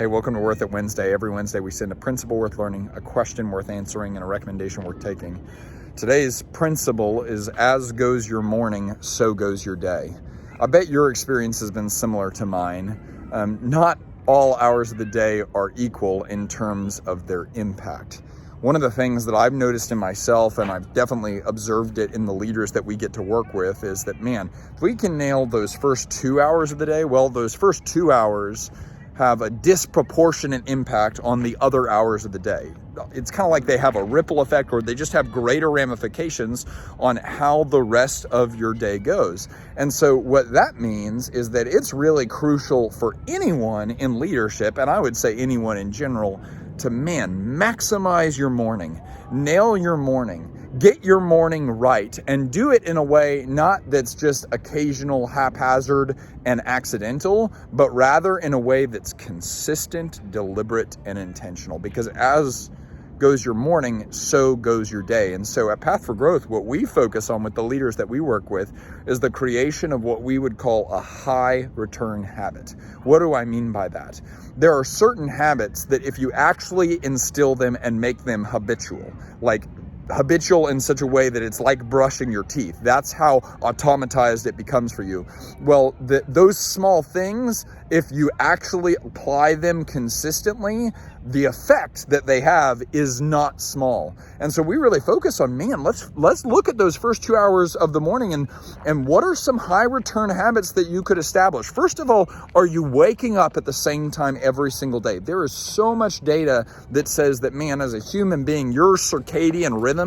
Hey, welcome to Worth It Wednesday. Every Wednesday we send a principle worth learning, a question worth answering, and a recommendation worth taking. Today's principle is, as goes your morning, so goes your day. I bet your experience has been similar to mine. Not all hours of the day are equal in terms of their impact. One of the things that I've noticed in myself, and I've definitely observed it in the leaders that we get to work with, is that, man, if we can nail those first 2 hours of the day, well, those first 2 hours have a disproportionate impact on the other hours of the day. It's kind of like they have a ripple effect, or they just have greater ramifications on how the rest of your day goes. And so what that means is that it's really crucial for anyone in leadership, and I would say anyone in general, to maximize your morning, nail your morning, get your morning right, and do it in a way not that's just occasional, haphazard, and accidental, but rather in a way that's consistent, deliberate, and intentional. Because as goes your morning, so goes your day. And so at Path for Growth, what we focus on with the leaders that we work with is the creation of what we would call a high return habit. What do I mean by that? There are certain habits that if you actually instill them and make them habitual, like habitual in such a way that it's like brushing your teeth. That's how automatized it becomes for you. Well, those small things, if you actually apply them consistently, the effect that they have is not small. And so we really focus on, let's look at those first 2 hours of the morning and what are some high return habits that you could establish? First of all, are you waking up at the same time every single day? There is so much data that says that, as a human being, your circadian rhythms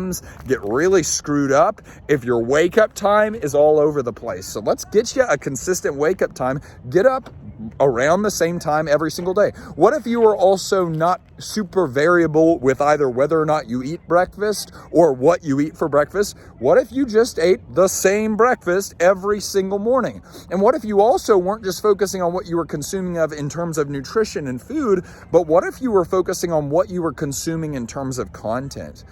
get really screwed up if your wake up time is all over the place. So let's get you a consistent wake up time. Get up around the same time every single day. What if you were also not super variable with either whether or not you eat breakfast or what you eat for breakfast? What if you just ate the same breakfast every single morning? And what if you also weren't just focusing on what you were consuming of in terms of nutrition and food, but what if you were focusing on what you were consuming in terms of content?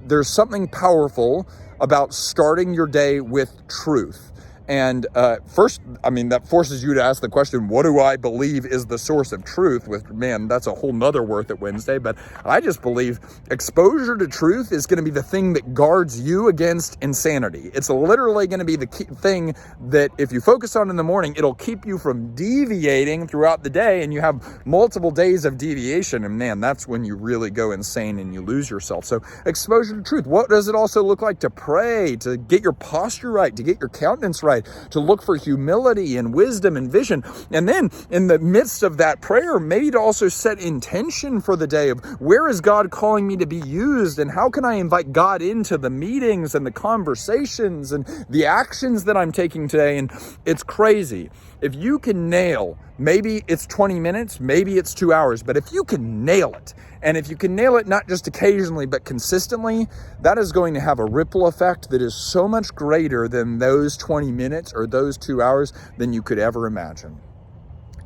There's something powerful about starting your day with truth. And first, that forces you to ask the question, what do I believe is the source of truth? That's a whole nother Worth It Wednesday. But I just believe exposure to truth is going to be the thing that guards you against insanity. It's literally going to be the key thing that if you focus on in the morning, it'll keep you from deviating throughout the day. And you have multiple days of deviation. And that's when you really go insane and you lose yourself. So exposure to truth. What does it also look like to pray, to get your posture right, to get your countenance right, to look for humility and wisdom and vision? And then in the midst of that prayer, maybe to also set intention for the day of where is God calling me to be used, and how can I invite God into the meetings and the conversations and the actions that I'm taking today. And it's crazy. If you can nail, maybe it's 20 minutes, maybe it's 2 hours, but if you can nail it, and if you can nail it not just occasionally, but consistently, that is going to have a ripple effect that is so much greater than those 20 minutes or those 2 hours than you could ever imagine.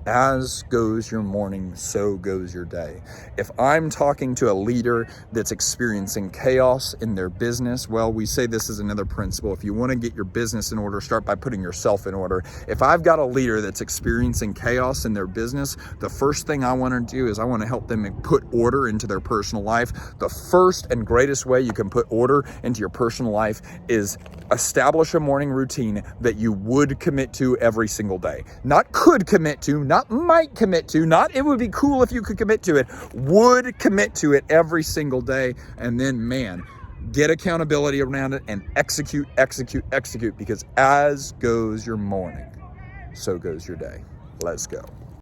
As goes your morning, so goes your day. If I'm talking to a leader that's experiencing chaos in their business, well, we say this is another principle. If you want to get your business in order, start by putting yourself in order. If I've got a leader that's experiencing chaos in their business, the first thing I want to do is I want to help them put order into their personal life. The first and greatest way you can put order into your personal life is establish a morning routine that you would commit to every single day. Not could commit to, not might commit to, not it would be cool if you could commit to it, would commit to it every single day. And then, get accountability around it and execute, because as goes your morning, so goes your day. Let's go.